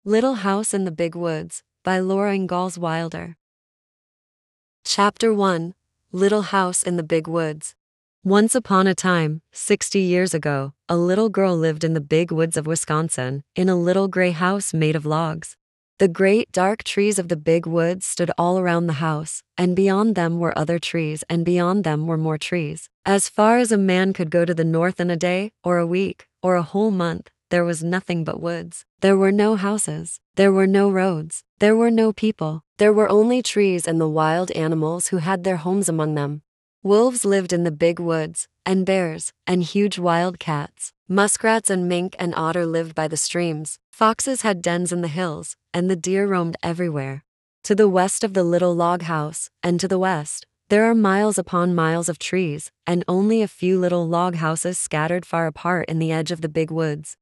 Little House in the Big Woods by Laura Ingalls Wilder. Chapter 1. Little House in the Big Woods. Once upon a time, 60 years ago, a little girl lived in the big woods of Wisconsin, in a little gray house made of logs. The great dark trees of the big woods stood all around the house, and beyond them were other trees, and beyond them were more trees. As far as a man could go to the north in a day, or a week, or a whole month, there was nothing but woods. There were no houses. There were no roads. There were no people. There were only trees and the wild animals who had their homes among them. Wolves lived in the big woods, and bears, and huge wild cats. Muskrats and mink and otter lived by the streams. Foxes had dens in the hills, and the deer roamed everywhere. To the west of the little log house, and to the west, there are miles upon miles of trees, and only a few little log houses scattered far apart in the edge of the big woods.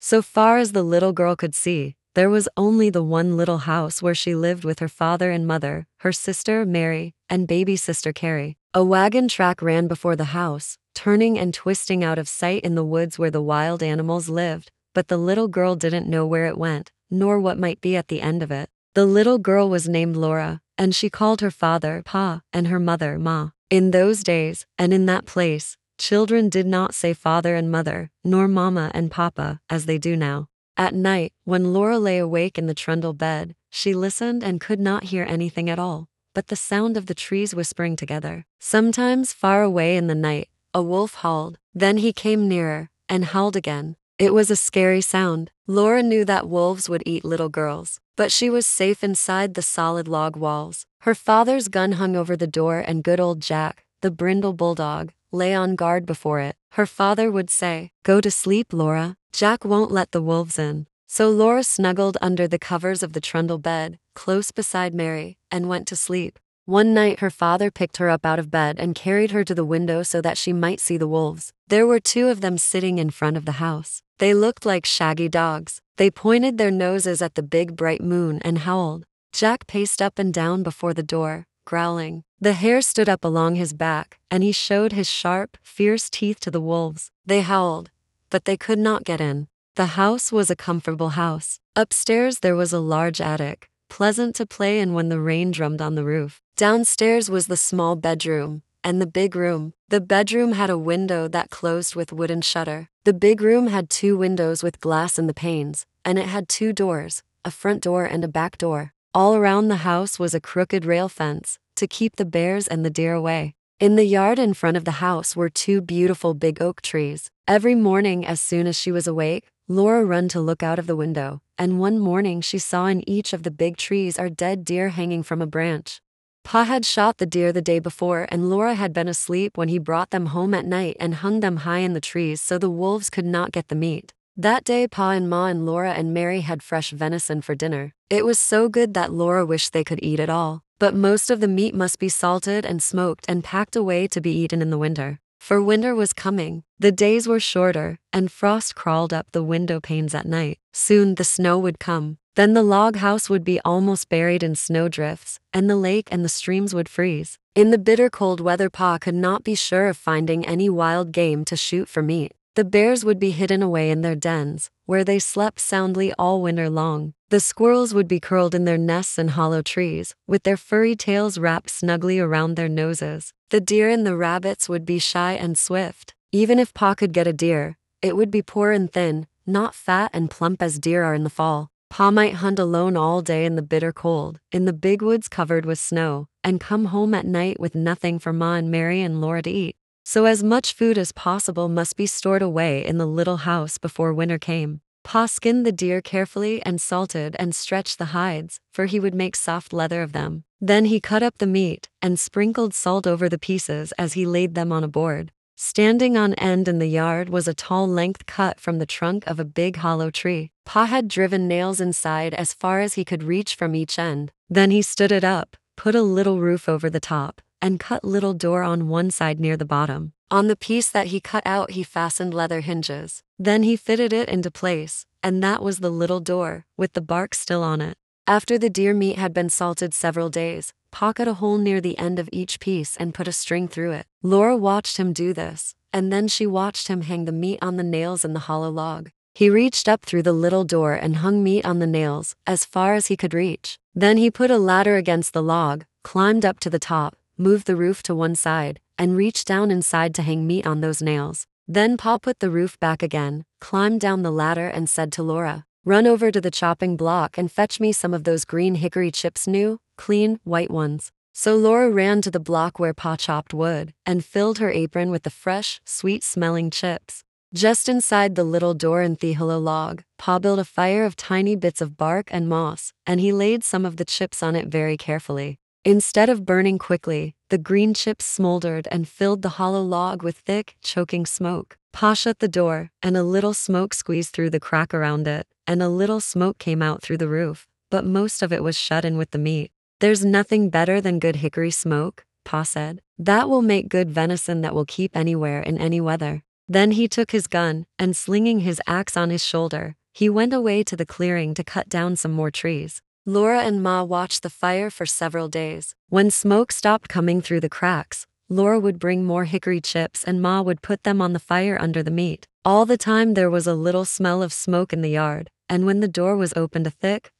So far as the little girl could see, there was only the one little house where she lived with her father and mother, her sister Mary, and baby sister Carrie. A wagon track ran before the house, turning and twisting out of sight in the woods where the wild animals lived, but the little girl didn't know where it went, nor what might be at the end of it. The little girl was named Laura, and she called her father Pa and her mother Ma. In those days, and in that place, children did not say father and mother, nor mama and papa, as they do now. At night, when Laura lay awake in the trundle bed, she listened and could not hear anything at all, but the sound of the trees whispering together. Sometimes, far away in the night, a wolf howled. Then he came nearer, and howled again. It was a scary sound. Laura knew that wolves would eat little girls, but she was safe inside the solid log walls. Her father's gun hung over the door, and good old Jack, the brindle bulldog, lay on guard before it. Her father would say, "Go to sleep, Laura. Jack won't let the wolves in." So Laura snuggled under the covers of the trundle bed, close beside Mary, and went to sleep. One night her father picked her up out of bed and carried her to the window so that she might see the wolves. There were two of them sitting in front of the house. They looked like shaggy dogs. They pointed their noses at the big bright moon and howled. Jack paced up and down before the door, growling. The hair stood up along his back, and he showed his sharp, fierce teeth to the wolves. They howled, but they could not get in. The house was a comfortable house. Upstairs there was a large attic, pleasant to play in when the rain drummed on the roof. Downstairs was the small bedroom, and the big room. The bedroom had a window that closed with wooden shutter. The big room had two windows with glass in the panes, and it had two doors, a front door and a back door. All around the house was a crooked rail fence, to keep the bears and the deer away. In the yard in front of the house were two beautiful big oak trees. Every morning as soon as she was awake, Laura ran to look out of the window, and one morning she saw in each of the big trees a dead deer hanging from a branch. Pa had shot the deer the day before, and Laura had been asleep when he brought them home at night and hung them high in the trees so the wolves could not get the meat. That day Pa and Ma and Laura and Mary had fresh venison for dinner. It was so good that Laura wished they could eat it all, but most of the meat must be salted and smoked and packed away to be eaten in the winter. For winter was coming. The days were shorter, and frost crawled up the window panes at night. Soon the snow would come. Then the log house would be almost buried in snowdrifts, and the lake and the streams would freeze. In the bitter cold weather, Pa could not be sure of finding any wild game to shoot for meat. The bears would be hidden away in their dens, where they slept soundly all winter long. The squirrels would be curled in their nests in hollow trees, with their furry tails wrapped snugly around their noses. The deer and the rabbits would be shy and swift. Even if Pa could get a deer, it would be poor and thin, not fat and plump as deer are in the fall. Pa might hunt alone all day in the bitter cold, in the big woods covered with snow, and come home at night with nothing for Ma and Mary and Laura to eat. So as much food as possible must be stored away in the little house before winter came. Pa skinned the deer carefully and salted and stretched the hides, for he would make soft leather of them. Then he cut up the meat and sprinkled salt over the pieces as he laid them on a board. Standing on end in the yard was a tall length cut from the trunk of a big hollow tree. Pa had driven nails inside as far as he could reach from each end. Then he stood it up, put a little roof over the top, and cut little door on one side near the bottom. On the piece that he cut out he fastened leather hinges. Then he fitted it into place, and that was the little door, with the bark still on it. After the deer meat had been salted several days, Pa cut a hole near the end of each piece and put a string through it. Laura watched him do this, and then she watched him hang the meat on the nails in the hollow log. He reached up through the little door and hung meat on the nails as far as he could reach. Then he put a ladder against the log, climbed up to the top, moved the roof to one side, and reached down inside to hang meat on those nails. Then Pa put the roof back again, climbed down the ladder and said to Laura, "Run over to the chopping block and fetch me some of those green hickory chips, new, clean, white ones." So Laura ran to the block where Pa chopped wood and filled her apron with the fresh, sweet-smelling chips. Just inside the little door in the hollow log, Pa built a fire of tiny bits of bark and moss, and he laid some of the chips on it very carefully. Instead of burning quickly, the green chips smoldered and filled the hollow log with thick, choking smoke. Pa shut the door, and a little smoke squeezed through the crack around it, and a little smoke came out through the roof, but most of it was shut in with the meat. "There's nothing better than good hickory smoke," Pa said. "That will make good venison that will keep anywhere in any weather." Then he took his gun, and slinging his axe on his shoulder, he went away to the clearing to cut down some more trees. Laura and Ma watched the fire for several days. When smoke stopped coming through the cracks, Laura would bring more hickory chips and Ma would put them on the fire under the meat. All the time there was a little smell of smoke in the yard, and when the door was opened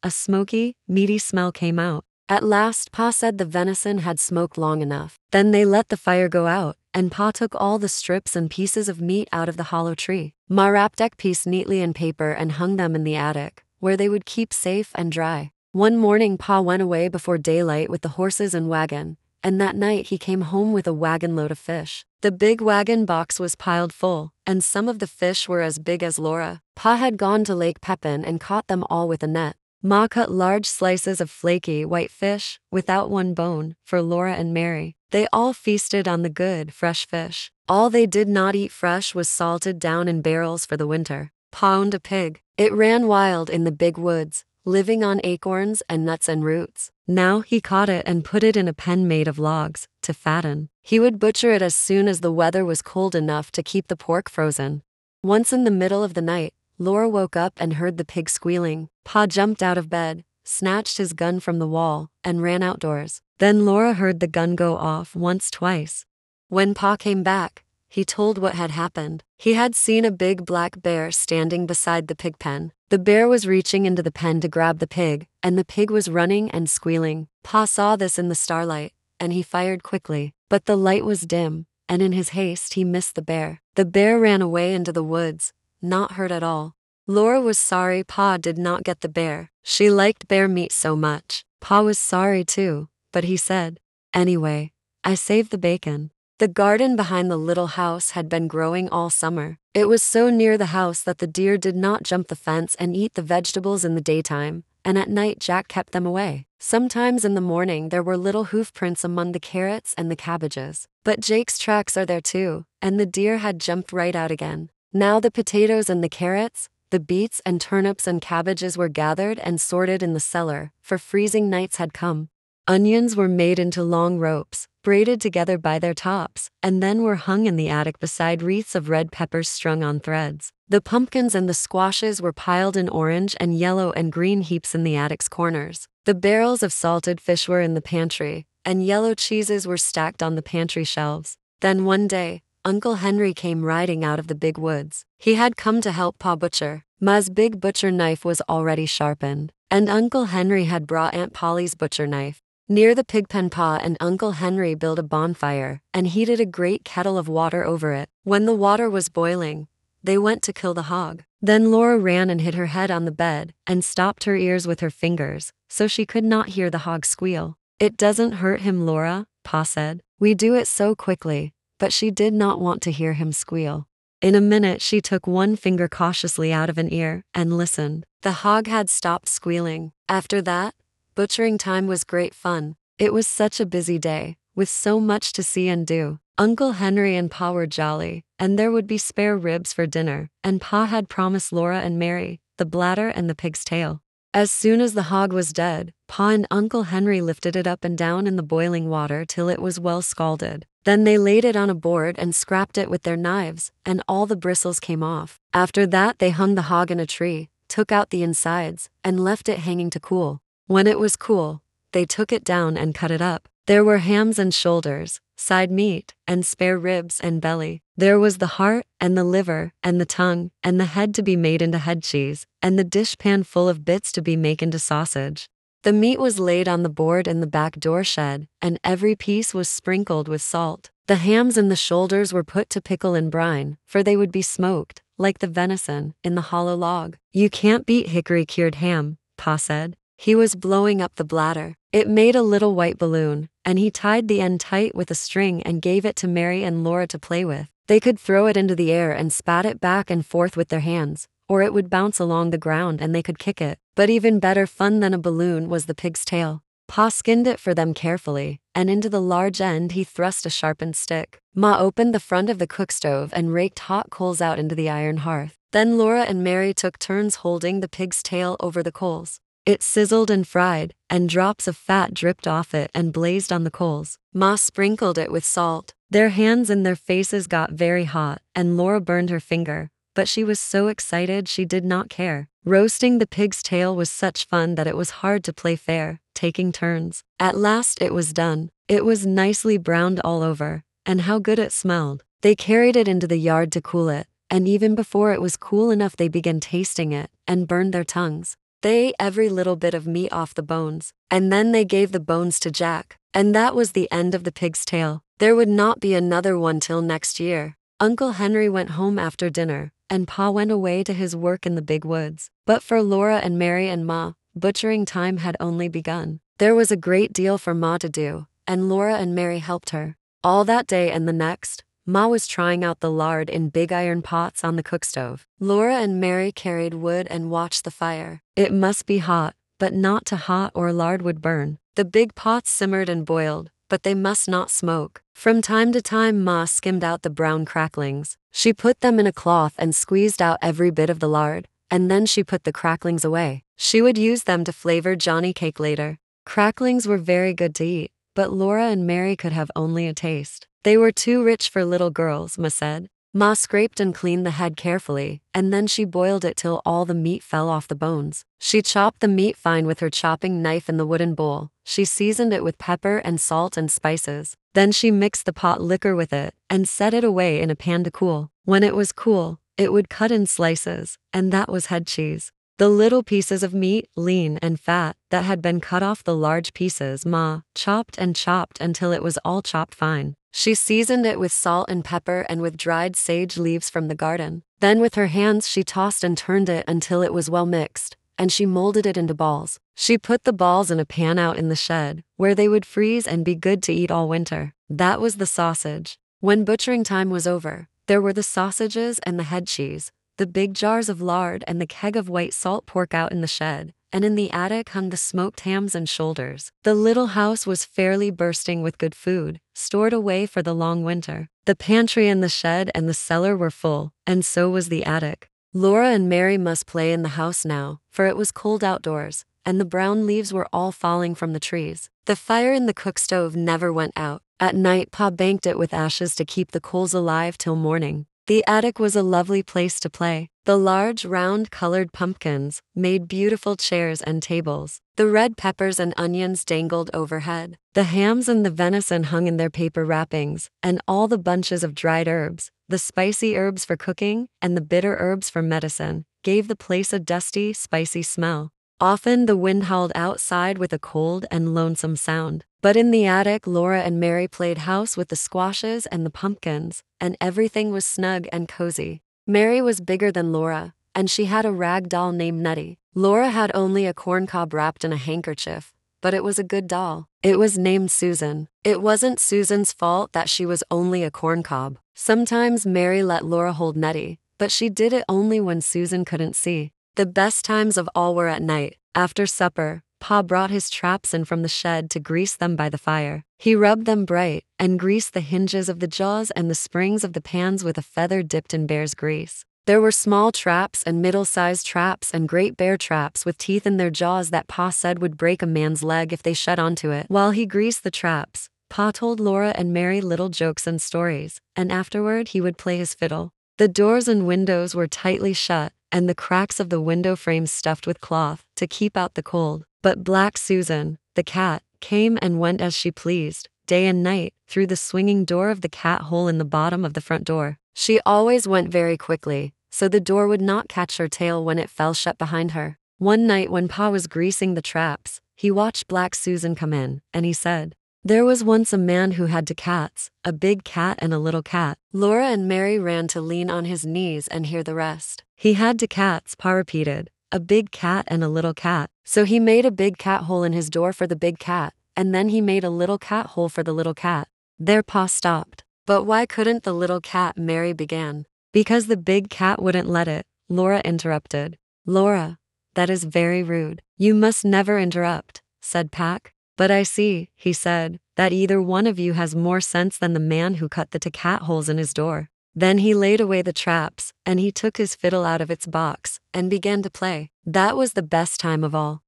a smoky, meaty smell came out. At last Pa said the venison had smoked long enough. Then they let the fire go out, and Pa took all the strips and pieces of meat out of the hollow tree. Ma wrapped each piece neatly in paper and hung them in the attic, where they would keep safe and dry. One morning Pa went away before daylight with the horses and wagon, and that night he came home with a wagon load of fish. The big wagon box was piled full, and some of the fish were as big as Laura. Pa had gone to Lake Pepin and caught them all with a net. Ma cut large slices of flaky, white fish, without one bone, for Laura and Mary. They all feasted on the good, fresh fish. All they did not eat fresh was salted down in barrels for the winter. Pa owned a pig. It ran wild in the big woods, living on acorns and nuts and roots. Now he caught it and put it in a pen made of logs, to fatten. He would butcher it as soon as the weather was cold enough to keep the pork frozen. Once in the middle of the night, Laura woke up and heard the pig squealing. Pa jumped out of bed, snatched his gun from the wall, and ran outdoors. Then Laura heard the gun go off twice. When Pa came back, he told what had happened. He had seen a big black bear standing beside the pig pen. The bear was reaching into the pen to grab the pig, and the pig was running and squealing. Pa saw this in the starlight, and he fired quickly. But the light was dim, and in his haste he missed the bear. The bear ran away into the woods, not hurt at all. Laura was sorry Pa did not get the bear. She liked bear meat so much. Pa was sorry too, but he said, "Anyway, I saved the bacon." The garden behind the little house had been growing all summer. It was so near the house that the deer did not jump the fence and eat the vegetables in the daytime, and at night Jack kept them away. Sometimes in the morning there were little hoof prints among the carrots and the cabbages. But Jake's tracks are there too, and the deer had jumped right out again. Now the potatoes and the carrots, the beets and turnips and cabbages were gathered and sorted in the cellar, for freezing nights had come. Onions were made into long ropes, braided together by their tops, and then were hung in the attic beside wreaths of red peppers strung on threads. The pumpkins and the squashes were piled in orange and yellow and green heaps in the attic's corners. The barrels of salted fish were in the pantry, and yellow cheeses were stacked on the pantry shelves. Then one day, Uncle Henry came riding out of the big woods. He had come to help Pa butcher. Ma's big butcher knife was already sharpened, and Uncle Henry had brought Aunt Polly's butcher knife. Near the pig pen, Pa and Uncle Henry built a bonfire and heated a great kettle of water over it. When the water was boiling, they went to kill the hog. Then Laura ran and hid her head on the bed and stopped her ears with her fingers so she could not hear the hog squeal. "It doesn't hurt him, Laura," Pa said. "We do it so quickly." But she did not want to hear him squeal. In a minute she took one finger cautiously out of an ear and listened. The hog had stopped squealing. After that, butchering time was great fun. It was such a busy day, with so much to see and do. Uncle Henry and Pa were jolly, and there would be spare ribs for dinner, and Pa had promised Laura and Mary the bladder and the pig's tail. As soon as the hog was dead, Pa and Uncle Henry lifted it up and down in the boiling water till it was well scalded. Then they laid it on a board and scraped it with their knives, and all the bristles came off. After that they hung the hog in a tree, took out the insides, and left it hanging to cool. When it was cool, they took it down and cut it up. There were hams and shoulders, side meat, and spare ribs and belly. There was the heart, and the liver, and the tongue, and the head to be made into head cheese, and the dishpan full of bits to be made into sausage. The meat was laid on the board in the back door shed, and every piece was sprinkled with salt. The hams and the shoulders were put to pickle in brine, for they would be smoked, like the venison, in the hollow log. You can't beat hickory-cured ham, Pa said. He was blowing up the bladder. It made a little white balloon, and he tied the end tight with a string and gave it to Mary and Laura to play with. They could throw it into the air and spat it back and forth with their hands, or it would bounce along the ground and they could kick it. But even better fun than a balloon was the pig's tail. Pa skinned it for them carefully, and into the large end he thrust a sharpened stick. Ma opened the front of the cook stove and raked hot coals out into the iron hearth. Then Laura and Mary took turns holding the pig's tail over the coals. It sizzled and fried, and drops of fat dripped off it and blazed on the coals. Ma sprinkled it with salt. Their hands and their faces got very hot, and Laura burned her finger, but she was so excited she did not care. Roasting the pig's tail was such fun that it was hard to play fair, taking turns. At last it was done. It was nicely browned all over, and how good it smelled. They carried it into the yard to cool it, and even before it was cool enough they began tasting it, and burned their tongues. They ate every little bit of meat off the bones, and then they gave the bones to Jack. And that was the end of the pig's tail. There would not be another one till next year. Uncle Henry went home after dinner, and Pa went away to his work in the big woods. But for Laura and Mary and Ma, butchering time had only begun. There was a great deal for Ma to do, and Laura and Mary helped her. All that day and the next, Ma was trying out the lard in big iron pots on the cook stove. Laura and Mary carried wood and watched the fire. It must be hot, but not too hot or lard would burn. The big pots simmered and boiled, but they must not smoke. From time to time Ma skimmed out the brown cracklings. She put them in a cloth and squeezed out every bit of the lard, and then she put the cracklings away. She would use them to flavor Johnny cake later. Cracklings were very good to eat, but Laura and Mary could have only a taste. They were too rich for little girls, Ma said. Ma scraped and cleaned the head carefully, and then she boiled it till all the meat fell off the bones. She chopped the meat fine with her chopping knife in the wooden bowl. She seasoned it with pepper and salt and spices. Then she mixed the pot liquor with it, and set it away in a pan to cool. When it was cool, it would cut in slices, and that was head cheese. The little pieces of meat, lean and fat, that had been cut off the large pieces Ma chopped and chopped until it was all chopped fine. She seasoned it with salt and pepper and with dried sage leaves from the garden. Then with her hands she tossed and turned it until it was well mixed, and she molded it into balls. She put the balls in a pan out in the shed, where they would freeze and be good to eat all winter. That was the sausage. When butchering time was over, there were the sausages and the head cheese, the big jars of lard and the keg of white salt pork out in the shed, and in the attic hung the smoked hams and shoulders. The little house was fairly bursting with good food, stored away for the long winter. The pantry and the shed and the cellar were full, and so was the attic. Laura and Mary must play in the house now, for it was cold outdoors, and the brown leaves were all falling from the trees. The fire in the cook stove never went out. At night Pa banked it with ashes to keep the coals alive till morning. The attic was a lovely place to play. The large, round-colored pumpkins made beautiful chairs and tables. The red peppers and onions dangled overhead. The hams and the venison hung in their paper wrappings, and all the bunches of dried herbs, the spicy herbs for cooking and the bitter herbs for medicine, gave the place a dusty, spicy smell. Often the wind howled outside with a cold and lonesome sound. But in the attic Laura and Mary played house with the squashes and the pumpkins, and everything was snug and cozy. Mary was bigger than Laura, and she had a rag doll named Nettie. Laura had only a corncob wrapped in a handkerchief, but it was a good doll. It was named Susan. It wasn't Susan's fault that she was only a corncob. Sometimes Mary let Laura hold Nettie, but she did it only when Susan couldn't see. The best times of all were at night. After supper, Pa brought his traps in from the shed to grease them by the fire. He rubbed them bright, and greased the hinges of the jaws and the springs of the pans with a feather dipped in bear's grease. There were small traps and middle-sized traps and great bear traps with teeth in their jaws that Pa said would break a man's leg if they shut onto it. While he greased the traps, Pa told Laura and Mary little jokes and stories, and afterward he would play his fiddle. The doors and windows were tightly shut, and the cracks of the window frames stuffed with cloth to keep out the cold. But Black Susan, the cat, came and went as she pleased, day and night, through the swinging door of the cat hole in the bottom of the front door. She always went very quickly, so the door would not catch her tail when it fell shut behind her. One night when Pa was greasing the traps, he watched Black Susan come in, and he said, "There was once a man who had two cats, a big cat and a little cat." Laura and Mary ran to lean on his knees and hear the rest. "He had two cats," Pa repeated, "a big cat and a little cat. So he made a big cat hole in his door for the big cat, and then he made a little cat hole for the little cat." There Pa stopped. "But why couldn't the little cat?" Mary began. "Because the big cat wouldn't let it," Laura interrupted. "Laura, that is very rude. You must never interrupt," said Pack. "But I see," he said, "that either one of you has more sense than the man who cut the two cat holes in his door." Then he laid away the traps, and he took his fiddle out of its box, and began to play. That was the best time of all.